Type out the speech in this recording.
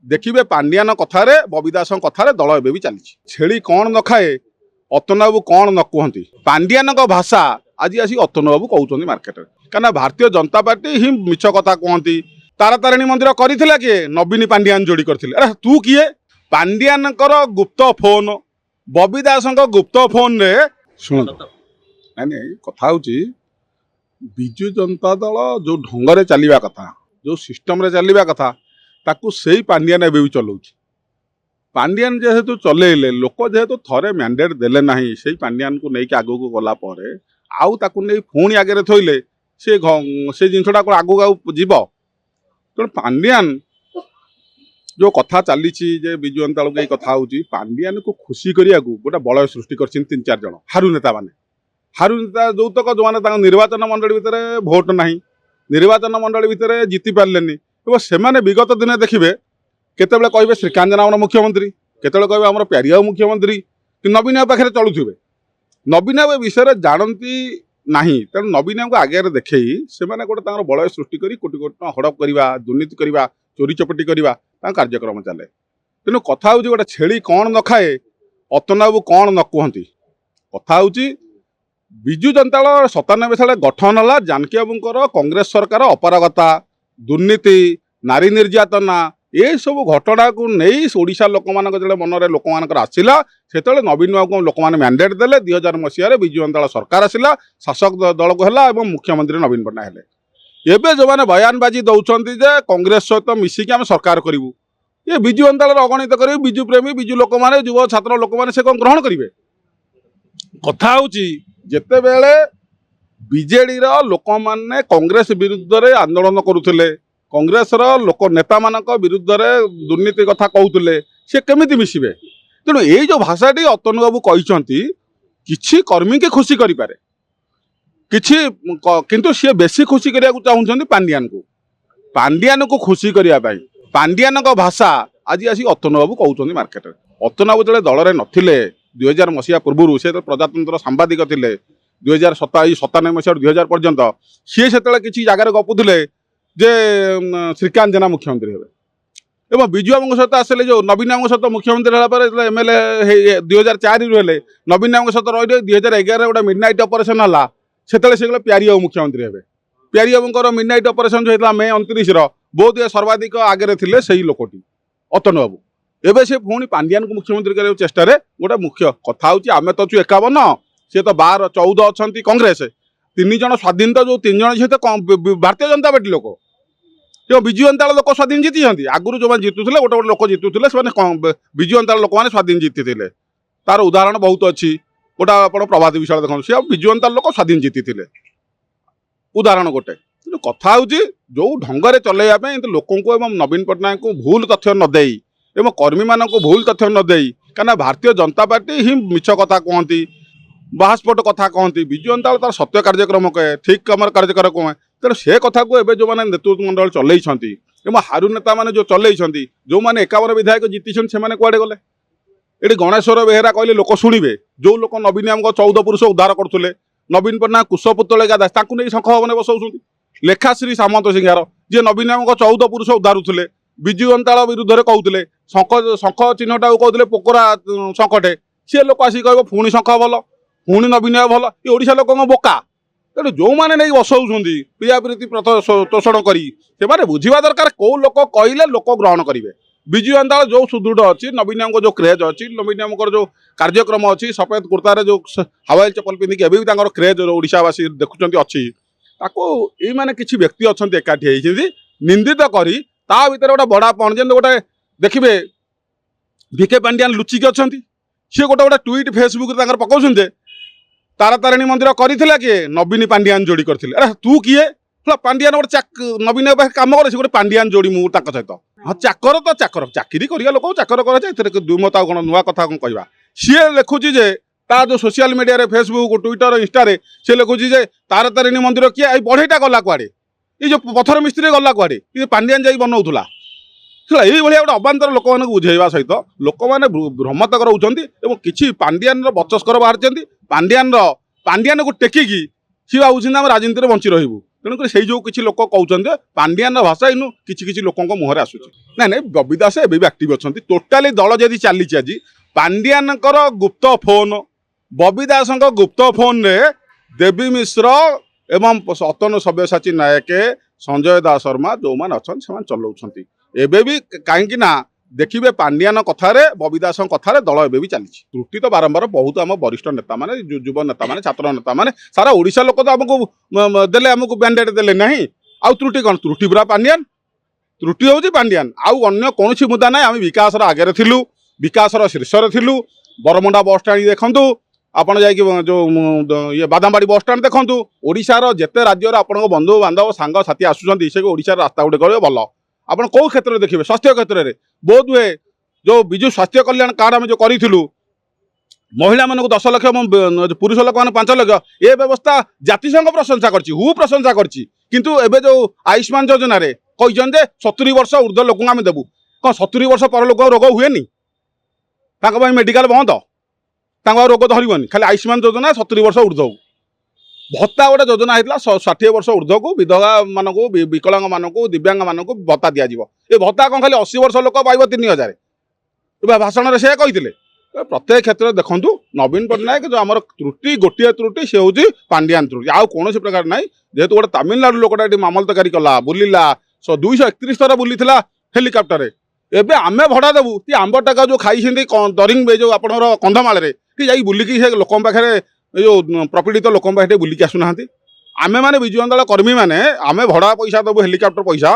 देखिए पांडियान कथार बबी दास कथार दल एवं भी चली छेली कौन न खाए अतन बाबू कौन न कहती पांडियान भाषा आज आसी अतन बाबू कहते मार्केट कहीं भारतीय जनता पार्टी ही मिछ कथा कहती तारातारिणी मंदिर करथिला किए नवीन पांडियान जोड़ी करथिले अरे तू किए पांडियान गुप्त फोन बबी दास गुप्त फोन रे शुण नहीं कथा हूँ विजु जनता दल जो ढंग से चलवा कथा जो सिस्टम रे चलवा कथा ताकू से पांडियान एवं भी चलाऊ पांडियान जेहेतु चलेले लोक जेहेतु थरे मैंडेट देले नहीं से पांडियान को लेकिन आग को गला आउ ताकू नहीं पुणी आगे थोइले से जिनटा आगू आगू जीव तेणु पांडियान जो कथा चली विजु जनता दल को कथा हूँ पांडियान को खुशी करने को गोटे बलय सृष्टि कर 3-4 जन हारू नेता मैंने हारू नेता जो तक जो मैंने निर्वाचन मंडली भितर भोट ना निर्वाचन मंडली भितर जीति पारे से विगत दिन देखिए केतबेले कहे श्रीकांत जेना आम मुख्यमंत्री केतबेले कहे आम प्यारिया मुख्यमंत्री कि नवीन पाखे चलुवे नवीन विषय जानती नहीं तेणु नवीन को आगे देखे से गोटे बलय सृष्टि कर कोटी कोटी टका हड़प करवा दुर्नीति करवा चोरी चपटी करवा कार्यक्रम चले तेणु कथा हूँ गोटे छेली कौन न खाए अतन बाबू कौन न कहती कथा हूँ विजु जनता दल 97 साल गठन है जानकी बाबूर कांग्रेस सरकार अपरागता दुर्नीति नारी निर्यातना ये सब घटना को नहीं ओडिशा लोक मान मनरे लोक मान आसला से नवीन बाबू लोक मैंने मैंडेट देले 2000 मसीह विजु जनता दल सरकार आसला शासक दल को है और मुख्यमंत्री नवीन पट्टनायक हेले एबे जो मैंने बयानबाजी दौरान कांग्रेस सहित मिसिकी आम सरकार करूँ ये विजु जनता दल अगणित कर विजु प्रेमी विजु लोक मैंने युव छात्र लोक मैंने से कौन ग्रहण करेंगे कथा हूँ जिते बेले बीजेडी लोक मैंने कांग्रेस विरुद्ध रे आंदोलन करुले कांग्रेस लोक नेता मान विरुद्ध रे दुर्नीति कथा कहते सी केमी मिसबे तेणु ये जो भाषाटी अतनु बाबू कहते किछि कर्मी के खुशी करें किछि किंतु सी बेसी खुशी करने को चाहते पांडियान को खुशी करने पांडियान भाषा आज आसी अतनु बाबू कहते मार्केट अतनु बाबू जो दल में नथिले 2000 मसीहा पूर्व से प्रजातंत्र सांबादिक थे 2097 मसीह 2000 पर्यंत सी से किसी जगार गपुले जे श्रीकांत जेना मुख्यमंत्री हे और विजु बाबू सहित आसले जो नवीन बाबू सहित मुख्यमंत्री है एमएलए 2004 रु नवीन बाबू सहित रही 2011 गोटे मिडनाइट ऑपरेशन है से प्यारी बाबू मुख्यमंत्री हे प्यारी बाबूर मिडनाइट ऑपरेशन जो होता मे 29 बहुत सर्वाधिक आगे थे से लोकटी अतनु बाबू एवं से पुणी पांडियान को मुख्यमंत्री करने चेष्टा गोटे मुख्य कथा हूँ आम तो 51 सी तो 12-14 अच्छा कांग्रेस 3 जन स्वाधीन तो जो 3 जन तो भारतीय जनता पार्टी लोक जो विजु जनता लोक स्वाधीन जीति आगुरी जो जीतुले गोटे गोटे लोक जीतुले से विजु जनता लोक मैंने स्वाधीन जीति तार उदाहरण बहुत अच्छी गोटा आप प्रभात विशाल देखो सी विजु जनता लोक स्वाधीन जीति उदाहरण गोटे कथा हूँ जो ढंग से चलैया लोक नवीन पट्टनायक को भूल तथ्य नदे एवं कर्मी मान को भूल तथ्य नदे कहीं भारतीय जनता पार्टी ही मिछ कथा कहती बाहास्फोट कथा कहती विजु जनता दल तार सत्य कार्यक्रम कहे ठीक कमर कार्यक्रम कहे तेणु से कथा को एवं जो मैंने नेतृत्व मंडल चलती हारू नेता मैंने जो चलती जो मैंने 51 विधायक जीति से कड़े गले ये गणेश्वर बेहेरा कहले लोक शुणे जो लोक नवीन बाबू 14 पुरुष उद्धार करते नवीन पट्टनायक कुशपुतले गादा नहीं शंख भवन बसाऊँ लेखाश्री सामंत सिंहार जी नवीन बाबू 14 पुरुष उद्धारुले विजु जनता दल विरुद्ध में कहते शंख चिन्हटा कहते पोकरा शंखटे सी लोक आसिक कह पुणी शंख भल पुणी नवीन भल ये ओडिशा लोक बोका तेणु जो मैंने नहीं बसाऊँ प्रिया प्रीति तोषण कर बुझा दरकार कौ लोक कहले लोक ग्रहण करेंगे विजु जनता दल जो सुदृढ़ अच्छी नवीन बाबू जो क्रेज अच्छी नवीन बाबूर जो कार्यक्रम अच्छी सफेद कुर्तार जो हवाई चप्पल पिंधिक एवं भी क्रेज ओडिशावासी देखुं अच्छी ये मैंने किसी व्यक्ति अच्छा एकाठी होती निंदित करी ता भीतर गोटे बड़ा पण जे गोटे देखिए भिके पांडियान लुचिकी अच्छा सी गोटे गोटे ट्वीट फेसबुक पकाउछन तारातारिणी मंदिर करथिला किए नवीन पांडियान जोड़ी करथिले अरे तू किए पांडियान गोटे नवीन काम करे गोटे पांडियान जोड़ी मु सहित हाँ चाकर तो चाकर चाकरी करिया लोक चाकर कर दुमत कौन नुआ कथा कौन कहवा सी लिखुची जे ता जो सोशल मीडिया रे फेसबुक ट्विटर इंस्टा से लिखुची जे तारातारिणी मंदिर किए आई बढ़ईटा गला कुआड़े ये जो पथर मिस्त्री गला कुआड़े ये पांडियान जाई बनाऊला ये गोटे अबांतर लोक मैंने बुझेवा सहित लोक मैंने भ्रमत कराऊँ कि पांडियान बचस्कर बाहर पांडियान को टेकिकी सी भावुँ आम राजनीति में बंची रही ତେଣୁକରି ସେଇ ଯେଉଁ କିଛି ଲୋକ କହୁଛନ୍ତି ପାଣ୍ଡିଆନର ଭାଷା ଇନୁ କିଛି ଲୋକଙ୍କ ମୁହଁରେ ଆସୁଛି। ନାଇଁ ବବି ଦାସ ଏବେ ବି ଆକ୍ଟିଭ ଅଛନ୍ତି। ଟୋଟାଲି ଦଳ ଯଦି ଚାଲିଛି ଆଜି ପାଣ୍ଡିଆନଙ୍କର ଗୁପ୍ତ ଫୋନ୍, ବବି ଦାସଙ୍କ ଗୁପ୍ତ ଫୋନ୍ରେ ଦେବୀ ମିଶ୍ର ଏବଂ ଅତନୁ ସବ୍ୟସାଚୀ ନାୟକ, ସଞ୍ଜୟ ଦାସ ଶର୍ମା ଯେଉଁମାନେ ଅଛନ୍ତି ସେମାନେ ଚଲାଉଛନ୍ତି। ଏବେ ବି କାହିଁକି ନା ଦେଖିବେ ପାଣ୍ଡିଆନ କଥାରେ ବବି ଦାସଙ୍କ କଥାରେ ଦଳ ଏବେ ବି ଚାଲିଛି। ତ୍ରୁଟି ତ ବାରମ୍ବାର ବହୁତ ଆମ ବରିଷ୍ଠ ନେତାମାନେ, ଯୁବ ନେତାମାନେ, ଛାତ୍ର ନେତାମାନେ, ସାରା ଓଡ଼ିଶା ଲୋକ ତ ଆମକୁ ଦେଲେ, ଆମକୁ ବ୍ୟାଣ୍ଡେଡ୍ ଦେଲେ ନାହିଁ। ଆଉ ତ୍ରୁଟି କ'ଣ? ତ୍ରୁଟି ପୁରା ପାଣ୍ଡିଆନ, ତ୍ରୁଟି ହେଉଛି ପାଣ୍ଡିଆନ। ଆଉ ଅନ୍ୟ କୌଣସି ମୁଦ୍ଦା ନାହିଁ। ଆମେ ବିକାଶର ଆଗରେ ଥିଲୁ, ବିକାଶର ଶୀର୍ଷରେ ଥିଲୁ। ବରମୁଣ୍ଡା ବସଷ୍ଟାଣ୍ଡ ଦେଖନ୍ତୁ, ଆପଣ ଯାଇକି ଯେଉଁ ଇଏ ବାଦାମବାଡ଼ି ବସଷ୍ଟାଣ୍ଡ ଦେଖନ୍ତୁ। ଓଡ଼ିଶାର ଯେତେ ରାଜ୍ୟର ଆପଣଙ୍କ ବନ୍ଧୁବାନ୍ଧବ ସାଙ୍ଗସାଥି ଆସୁଛନ୍ତି ସେ ଓଡ଼ିଶାର ରାସ୍ତା ଗୁଡ଼ିକ ଭଲ। ଆପଣ କେଉଁ କ୍ଷେତ୍ରରେ ଦେଖିବେ? ସ୍ୱାସ୍ଥ୍ୟ କ୍ଷେତ୍ରରେ ବୋଧ ହୁଏ ଯେଉଁ ବିଜୁ ସ୍ୱାସ୍ଥ୍ୟ କଲ୍ୟାଣ କାର୍ଡ ଆମେ ଯେଉଁ କରିଥିଲୁ, ମହିଳାମାନଙ୍କୁ 10 ଲକ୍ଷ ଏବଂ ପୁରୁଷ ଲୋକମାନେ 5 ଲକ୍ଷ, ଏ ବ୍ୟବସ୍ଥା ଜାତିସଂଘ ପ୍ରଶଂସା କରିଛି, ପ୍ରଶଂସା କରିଛି। କିନ୍ତୁ ଏବେ ଯେଉଁ ଆୟୁଷ୍ମାନ ଯୋଜନାରେ କହିଛନ୍ତି ଯେ 70 ବର୍ଷ ଉର୍ଦ୍ଧ୍ୱ ଲୋକଙ୍କୁ ଆମେ ଦେବୁ। କ'ଣ 70 ବର୍ଷ ପର ଲୋକ ରୋଗ ହୁଏନି? ତାଙ୍କ ପାଇଁ ମେଡ଼ିକାଲ ବନ୍ଦ, ତାଙ୍କୁ ଆଉ ରୋଗ ଧରିବନି। ଖାଲି ଆୟୁଷ୍ମାନ ଯୋଜନା 70 ବର୍ଷ ଉର୍ଦ୍ଧ୍ୱକୁ। ଭତ୍ତା ଗୋଟେ ଯୋଜନା ହେଇଥିଲା 60 ବର୍ଷ ଉର୍ଦ୍ଧ୍ୱକୁ, ବିଧବା ମାନଙ୍କୁ, ବିକଳାଙ୍ଗ ମାନଙ୍କୁ, ଦିବ୍ୟାଙ୍ଗ ମାନଙ୍କୁ ଭତ୍ତା ଦିଆଯିବ। ଏ ଭତ୍ତା କ'ଣ ଖାଲି 80 ବର୍ଷ ଲୋକ ପାଇବ 3000? ଭାଷଣରେ ସେ କହିଥିଲେ। ପ୍ରତ୍ୟେକ କ୍ଷେତ୍ରରେ ଦେଖନ୍ତୁ ନବୀନ ପଟ୍ଟନାୟକ ଯେଉଁ ଆମର ତ୍ରୁଟି, ଗୋଟିଏ ତ୍ରୁଟି ସେ ହେଉଛି ପାଣ୍ଡିଆନ ତ୍ରୁଟି, ଆଉ କୌଣସି ପ୍ରକାର ନାହିଁ। ଯେହେତୁ ଗୋଟେ ତାମିଲନାଡୁ ଲୋକଟା ଏଠି ମାମଲତକାରୀ କଲା, ବୁଲିଲା, 231 ଥର ବୁଲିଥିଲା ହେଲିକପ୍ଟରରେ। ଏବେ ଆମେ ଭଡ଼ା ଦେବୁ କି ଆମ୍ବ ଟଙ୍କା ଯେଉଁ ଖାଇଛନ୍ତି ଦରିଙ୍ଗ ଯେଉଁ ଆପଣଙ୍କର କନ୍ଧମାଳରେ, କି ଯାଇ ବୁଲିକି ସେ ଲୋକଙ୍କ ପାଖରେ, ଏ ଯେଉଁ ପ୍ରପୀଡ଼ିତ ଲୋକଙ୍କ ପାଖରେ ବୁଲିକି ଆସୁନାହାନ୍ତି। ଆମେମାନେ ବିଜୁ ଜନତା ଦଳ କର୍ମୀମାନେ ଆମେ ଭଡ଼ା ପଇସା ଦେବୁ, ହେଲିକପ୍ଟର ପଇସା,